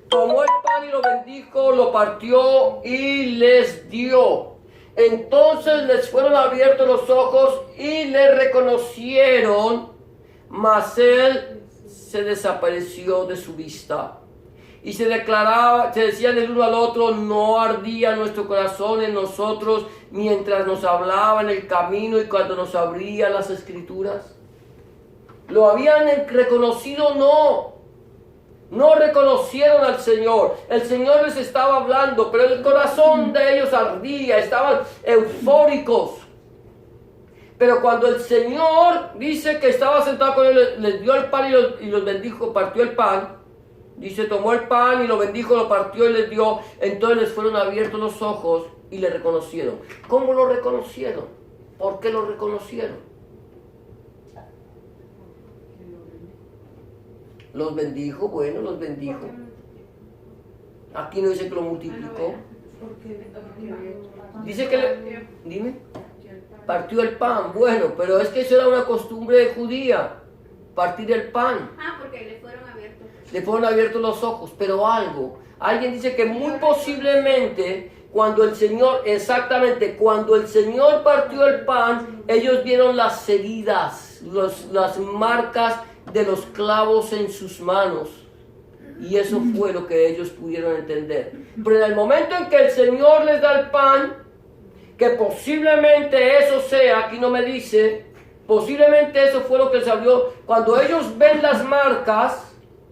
tomó el pan y lo bendijo, lo partió y les dio. Entonces les fueron abiertos los ojos y le reconocieron, mas él se desapareció de su vista. Y se decían el uno al otro, no ardía nuestro corazón en nosotros mientras nos hablaba en el camino y cuando nos abría las escrituras. ¿Lo habían reconocido? No reconocieron al Señor. El Señor les estaba hablando, pero el corazón de ellos ardía, estaban eufóricos. Pero cuando el Señor dice que estaba sentado con ellos, les dio el pan y los bendijo, partió el pan. Dice, tomó el pan y lo bendijo, lo partió y les dio. Entonces les fueron abiertos los ojos y le reconocieron. ¿Cómo lo reconocieron? ¿Por qué lo reconocieron? Los bendijo, bueno, los bendijo. Aquí no dice que lo multiplicó. Dice que dime, partió el pan. Bueno, pero es que eso era una costumbre judía, partir el pan. Porque le fueron abiertos. Le fueron abiertos los ojos, pero alguien dice que muy posiblemente cuando el Señor partió el pan, ellos vieron las heridas, las marcas de los clavos en sus manos. Y eso fue lo que ellos pudieron entender. Pero en el momento en que el Señor les da el pan, que posiblemente eso sea, aquí no me dice, posiblemente eso fue lo que les abrió. Cuando ellos ven las marcas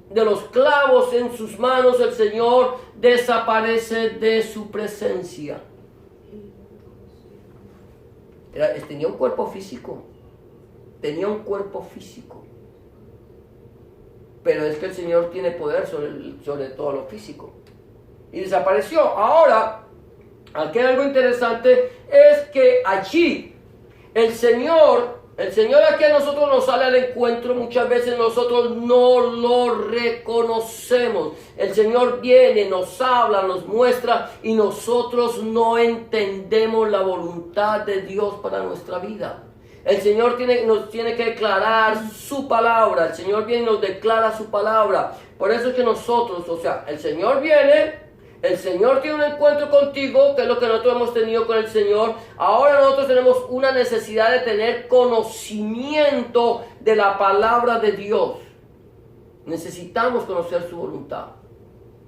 de los clavos en sus manos, el Señor desaparece de su presencia. Tenía un cuerpo físico. Pero es que el Señor tiene poder sobre todo lo físico. Y desapareció. Ahora, aquí hay algo interesante, es que allí el Señor aquí a nosotros nos sale al encuentro, muchas veces nosotros no lo reconocemos. El Señor viene, nos habla, nos muestra y nosotros no entendemos la voluntad de Dios para nuestra vida. El Señor nos tiene que declarar su palabra. El Señor viene y nos declara su palabra. Por eso es que nosotros, el Señor viene, el Señor tiene un encuentro contigo, que es lo que nosotros hemos tenido con el Señor. Ahora nosotros tenemos una necesidad de tener conocimiento de la palabra de Dios. Necesitamos conocer su voluntad.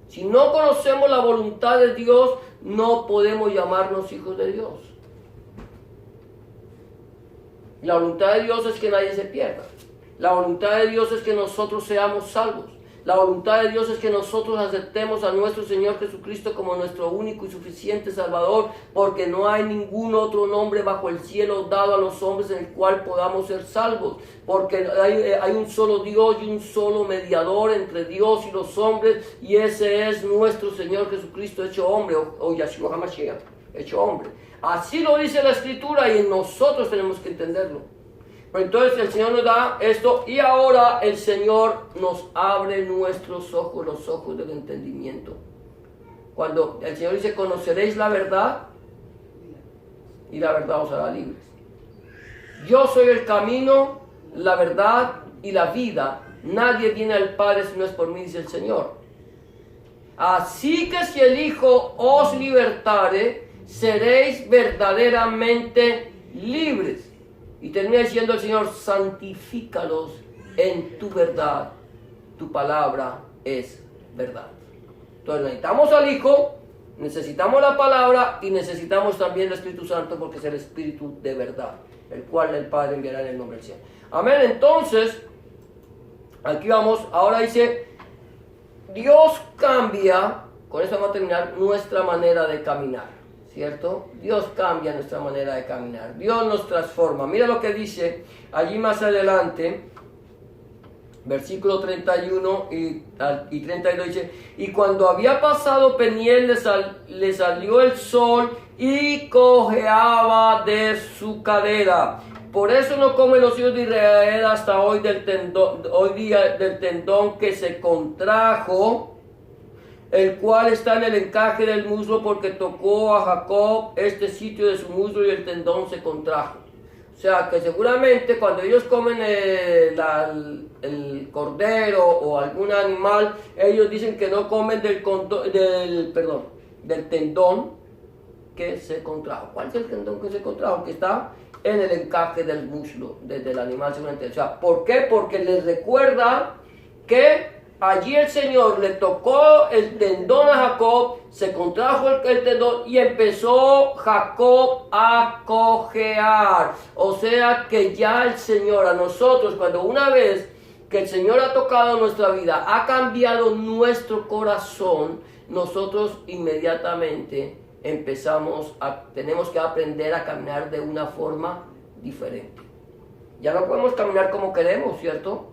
Si no conocemos la voluntad de Dios, no podemos llamarnos hijos de Dios. La voluntad de Dios es que nadie se pierda. La voluntad de Dios es que nosotros seamos salvos. La voluntad de Dios es que nosotros aceptemos a nuestro Señor Jesucristo como nuestro único y suficiente Salvador, porque no hay ningún otro nombre bajo el cielo dado a los hombres en el cual podamos ser salvos, porque hay un solo Dios y un solo mediador entre Dios y los hombres, y ese es nuestro Señor Jesucristo hecho hombre, o Yahshua HaMashiach, hecho hombre. Así lo dice la Escritura y nosotros tenemos que entenderlo. Pero entonces el Señor nos da esto y ahora el Señor nos abre nuestros ojos, los ojos del entendimiento. Cuando el Señor dice, conoceréis la verdad y la verdad os hará libres. Yo soy el camino, la verdad y la vida. Nadie viene al Padre si no es por mí, dice el Señor. Así que si el Hijo os libertare, seréis verdaderamente libres. Y termina diciendo el Señor, santifícalos en tu verdad. Tu palabra es verdad. Entonces necesitamos al Hijo, necesitamos la palabra y necesitamos también el Espíritu Santo, porque es el Espíritu de verdad, el cual el Padre enviará en el nombre del Señor. Amén. Entonces, aquí vamos, ahora dice, Dios cambia, con esto vamos a terminar, nuestra manera de caminar. ¿Cierto? Dios cambia nuestra manera de caminar. Dios nos transforma. Mira lo que dice allí más adelante. Versículo 31 y 32 dice, y cuando había pasado Peniel le salió el sol y cojeaba de su cadera. Por eso no comen los hijos de Israel hasta hoy día del tendón que se contrajo, el cual está en el encaje del muslo, porque tocó a Jacob este sitio de su muslo y el tendón se contrajo. O sea que seguramente cuando ellos comen el cordero o algún animal, ellos dicen que no comen del tendón que se contrajo. ¿Cuál es el tendón que se contrajo? Que está en el encaje del muslo del animal seguramente. O sea, ¿por qué? Porque les recuerda que allí el Señor le tocó el tendón a Jacob, se contrajo el tendón y empezó Jacob a cojear. O sea que ya el Señor a nosotros, cuando una vez que el Señor ha tocado nuestra vida, ha cambiado nuestro corazón, nosotros inmediatamente tenemos que aprender a caminar de una forma diferente. Ya no podemos caminar como queremos, ¿cierto?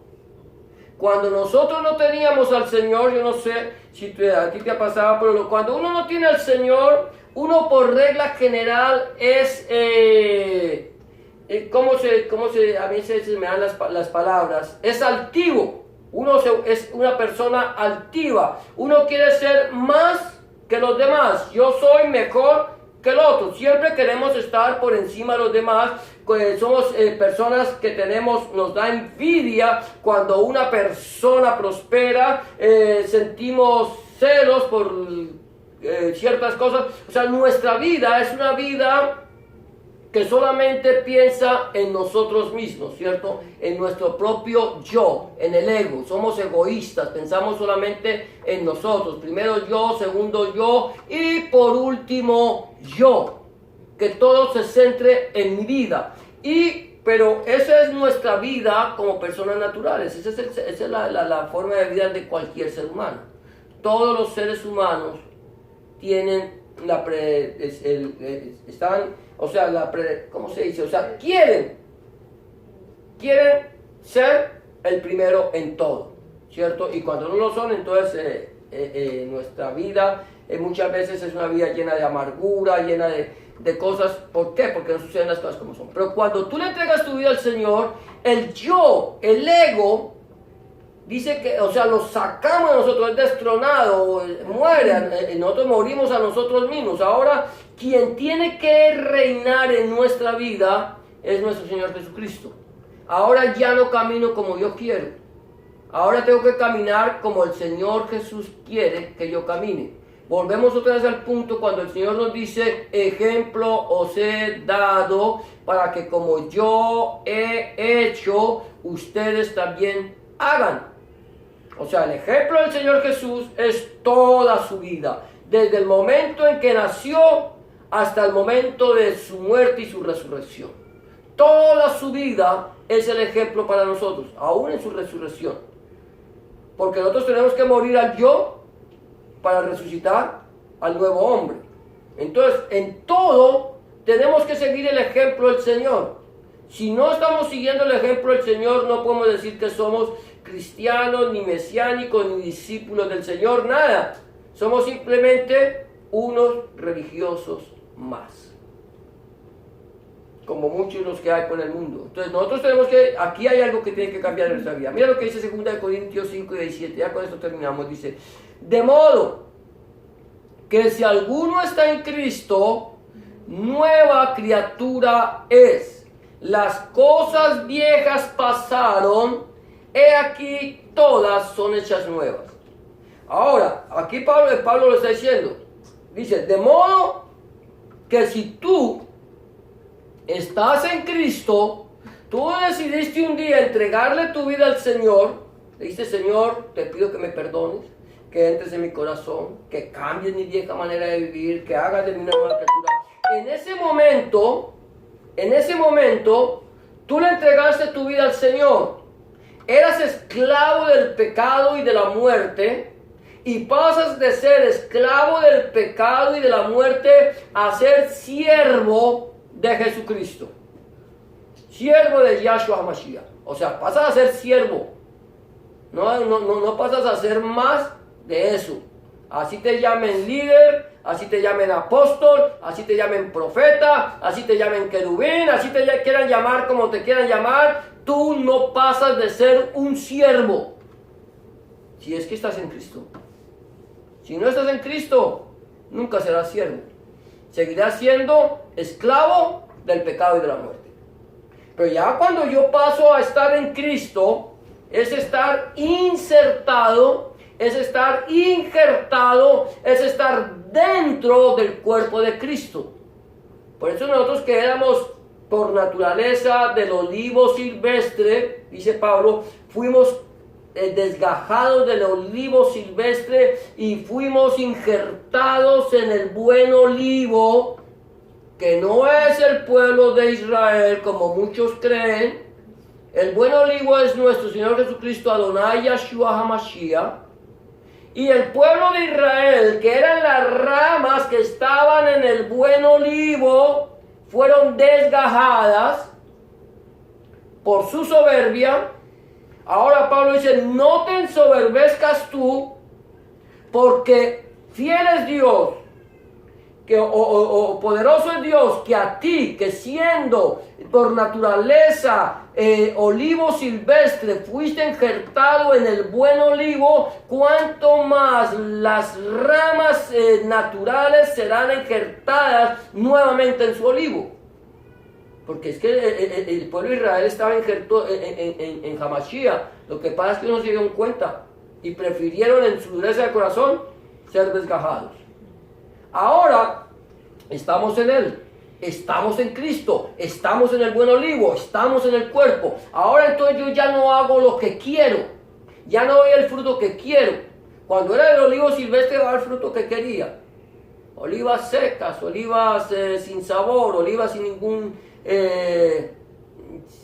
Cuando nosotros no teníamos al Señor, yo no sé si a ti te ha pasado, pero cuando uno no tiene al Señor, uno por regla general es, a veces se me dan las palabras, es altivo. Es una persona altiva. Uno quiere ser más que los demás. Yo soy mejor que el otro. Siempre queremos estar por encima de los demás. Somos personas que nos da envidia cuando una persona prospera, sentimos celos por ciertas cosas. O sea, nuestra vida es una vida que solamente piensa en nosotros mismos, ¿cierto? En nuestro propio yo, en el ego. Somos egoístas, pensamos solamente en nosotros. Primero yo, segundo yo y por último yo. Que todo se centre en mi vida. Pero esa es nuestra vida como personas naturales. Esa es la forma de vida de cualquier ser humano. Todos los seres humanos tienen ¿cómo se dice? O sea, quieren ser el primero en todo, ¿cierto? Y cuando no lo son, entonces nuestra vida muchas veces es una vida llena de amargura, llena de cosas. ¿Por qué? Porque no suceden las cosas como son. Pero cuando tú le entregas tu vida al Señor, el yo, el ego, dice que, o sea, lo sacamos de nosotros, es destronado, muere, nosotros morimos a nosotros mismos. Ahora, quien tiene que reinar en nuestra vida es nuestro Señor Jesucristo. Ahora ya no camino como yo quiero. Ahora tengo que caminar como el Señor Jesús quiere que yo camine. Volvemos otra vez al punto cuando el Señor nos dice, ejemplo os he dado para que como yo he hecho, ustedes también hagan. O sea, el ejemplo del Señor Jesús es toda su vida, desde el momento en que nació hasta el momento de su muerte y su resurrección. Toda su vida es el ejemplo para nosotros, aún en su resurrección. Porque nosotros tenemos que morir al yo para resucitar al nuevo hombre. Entonces, en todo tenemos que seguir el ejemplo del Señor. Si no estamos siguiendo el ejemplo del Señor, no podemos decir que somos cristianos, ni mesiánicos, ni discípulos del Señor, nada. Somos simplemente unos religiosos más, como muchos los que hay por el mundo. Entonces nosotros tenemos aquí hay algo que tiene que cambiar en nuestra vida. Mira lo que dice 2 Corintios 5 y 17, ya con esto terminamos. Dice, de modo que si alguno está en Cristo, nueva criatura es. Las cosas viejas pasaron, he aquí todas son hechas nuevas. Ahora, aquí Pablo lo está diciendo. Dice, de modo que si tú estás en Cristo, tú decidiste un día entregarle tu vida al Señor, le dices, Señor, te pido que me perdones, que entres en mi corazón, que cambies mi vieja manera de vivir, que hagas de mí una nueva criatura. En ese momento, tú le entregaste tu vida al Señor. Eras esclavo del pecado y de la muerte, y pasas de ser esclavo del pecado y de la muerte a ser siervo de Jesucristo. Siervo de Yahshua HaMashiach. O sea, pasas a ser siervo. No pasas a ser más de eso. Así te llamen líder, así te llamen apóstol, así te llamen profeta, así te llamen querubín, así te quieran llamar como te quieran llamar. Tú no pasas de ser un siervo. Si es que estás en Cristo. Si no estás en Cristo, nunca serás siervo. Seguirás siendo esclavo del pecado y de la muerte. Pero ya cuando yo paso a estar en Cristo, es estar insertado, es estar injertado, es estar dentro del cuerpo de Cristo. Por eso nosotros que éramos por naturaleza del olivo silvestre, dice Pablo, fuimos desgajados del olivo silvestre y fuimos injertados en el buen olivo, que no es el pueblo de Israel como muchos creen. El buen olivo es nuestro Señor Jesucristo, Adonai Yahshua HaMashiach. Y el pueblo de Israel, que eran las ramas que estaban en el buen olivo, fueron desgajadas por su soberbia. Ahora Pablo dice, no te ensoberbezcas tú, porque fiel es Dios, o poderoso es Dios, que a ti, que siendo por naturaleza olivo silvestre, fuiste injertado en el buen olivo, cuanto más las ramas naturales serán injertadas nuevamente en su olivo. Porque es que el pueblo de Israel estaba injerto en Hamashiach. Lo que pasa es que no se dieron cuenta y prefirieron en su dureza de corazón ser desgajados. Ahora estamos en Él, estamos en Cristo, estamos en el buen olivo, estamos en el cuerpo. Ahora entonces yo ya no hago lo que quiero, ya no doy el fruto que quiero. Cuando era el olivo silvestre daba el fruto que quería. Olivas secas, olivas sin sabor, olivas sin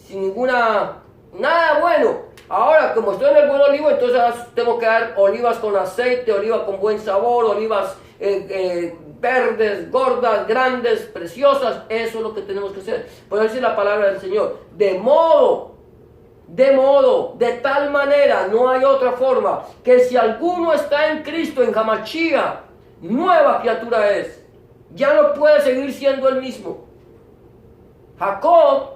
ninguna, nada bueno. Ahora, como estoy en el buen olivo, entonces tengo que dar olivas con aceite, olivas con buen sabor, olivas verdes, gordas, grandes, preciosas. Eso es lo que tenemos que hacer. Por eso es la palabra del Señor. De tal manera, no hay otra forma, que si alguno está en Cristo, en Hamashiach, nueva criatura es. Ya no puede seguir siendo el mismo. Jacob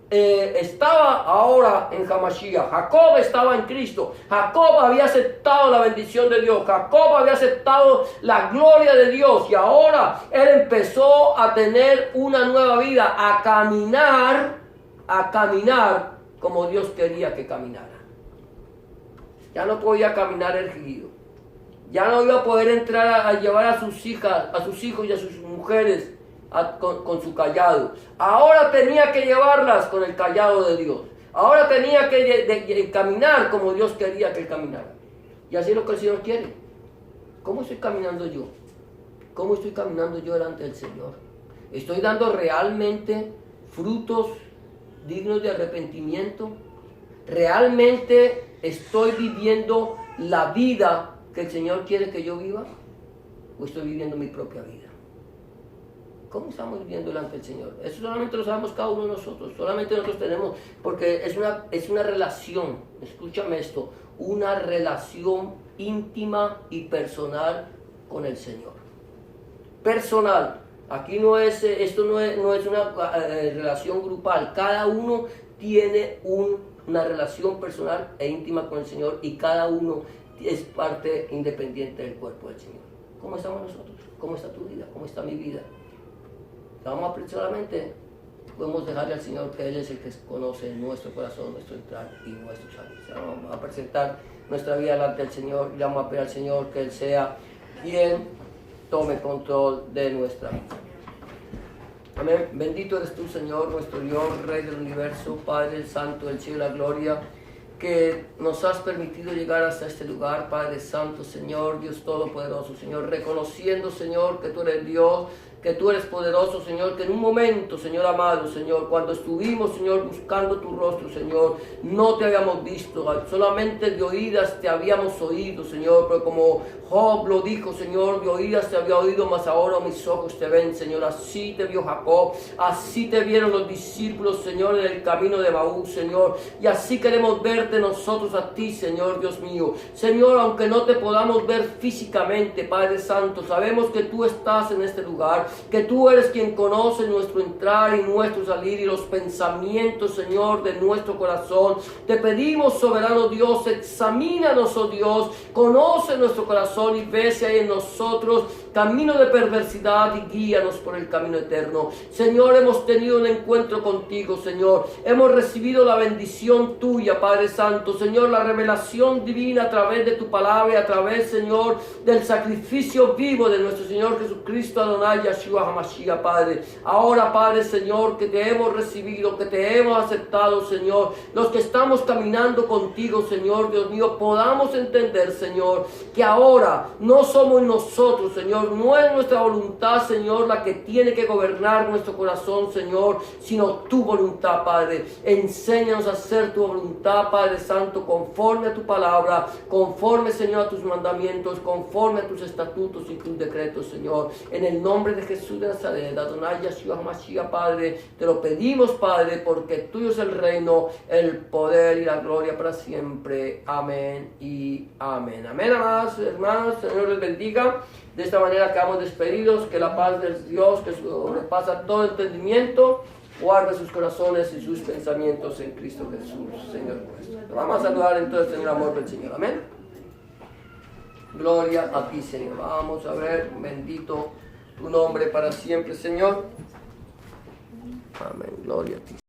estaba ahora en Hamashiach. Jacob estaba en Cristo. Jacob había aceptado la bendición de Dios. Jacob había aceptado la gloria de Dios. Y ahora él empezó a tener una nueva vida, a caminar como Dios quería que caminara. Ya no podía caminar erguido. Ya no iba a poder entrar a llevar a sus hijas, a sus hijos y a sus mujeres con su callado. Ahora tenía que llevarlas con el callado de Dios. Ahora tenía que caminar como Dios quería que él caminara. Y así es lo que el Señor quiere. ¿Cómo estoy caminando yo? ¿Cómo estoy caminando yo delante del Señor? ¿Estoy dando realmente frutos dignos de arrepentimiento? ¿Realmente estoy viviendo la vida que el Señor quiere que yo viva? ¿O estoy viviendo mi propia vida? ¿Cómo estamos viviendo delante del Señor? Eso solamente lo sabemos cada uno de nosotros. Solamente nosotros tenemos, porque es una relación, escúchame esto, una relación íntima y personal con el Señor. Personal. Aquí esto no es una relación grupal. Cada uno tiene una relación personal e íntima con el Señor y cada uno es parte independiente del cuerpo del Señor. ¿Cómo estamos nosotros? ¿Cómo está tu vida? ¿Cómo está mi vida? Vamos a aprender solamente, podemos dejarle al Señor que Él es el que conoce nuestro corazón, nuestro entrar y nuestro salir. Vamos a presentar nuestra vida delante del Señor y le vamos a pedir al Señor que Él sea quien tome control de nuestra vida. Amén. Bendito eres tú, Señor, nuestro Dios, Rey del universo, Padre Santo del cielo y la gloria, que nos has permitido llegar hasta este lugar, Padre Santo, Señor, Dios Todopoderoso, Señor, reconociendo, Señor, que tú eres Dios, que tú eres poderoso, Señor, que en un momento, Señor amado, Señor, cuando estuvimos, Señor, buscando tu rostro, Señor, no te habíamos visto, solamente de oídas te habíamos oído, Señor, pero como Job lo dijo, Señor, de oídas te había oído, mas ahora mis ojos te ven, Señor. Así te vio Jacob, así te vieron los discípulos, Señor, en el camino de Emaús, Señor, y así queremos verte nosotros a ti, Señor, Dios mío. Señor, aunque no te podamos ver físicamente, Padre Santo, sabemos que tú estás en este lugar, que tú eres quien conoce nuestro entrar y nuestro salir y los pensamientos, Señor, de nuestro corazón. Te pedimos, soberano Dios, examínanos, oh Dios, conoce nuestro corazón y ve si hay en nosotros camino de perversidad y guíanos por el camino eterno. Señor, hemos tenido un encuentro contigo, Señor. Hemos recibido la bendición tuya, Padre Santo. Señor, la revelación divina a través de tu palabra y a través, Señor, del sacrificio vivo de nuestro Señor Jesucristo, Adonai Yeshua HaMashiach, Padre. Ahora, Padre, Señor, que te hemos recibido, que te hemos aceptado, Señor, los que estamos caminando contigo, Señor, Dios mío, podamos entender, Señor, que ahora no somos nosotros, Señor, no es nuestra voluntad, Señor, la que tiene que gobernar nuestro corazón, Señor, sino tu voluntad, Padre. Enséñanos a hacer tu voluntad, Padre Santo, conforme a tu palabra, conforme, Señor, a tus mandamientos, conforme a tus estatutos y tus decretos, Señor. En el nombre de Jesús de Nazaret, Adonai Yeshua HaMashiach, Padre, te lo pedimos, Padre, porque tuyo es el reino, el poder y la gloria para siempre. Amén y amén. Amén, amados hermanos, Señor les bendiga. De esta manera quedamos despedidos. Que la paz de Dios, que sobrepasa todo entendimiento, guarde sus corazones y sus pensamientos en Cristo Jesús, Señor nuestro. Vamos a saludar entonces en el amor del Señor. Amén. Gloria a ti, Señor. Vamos a ver, bendito tu nombre para siempre, Señor. Amén. Gloria a ti.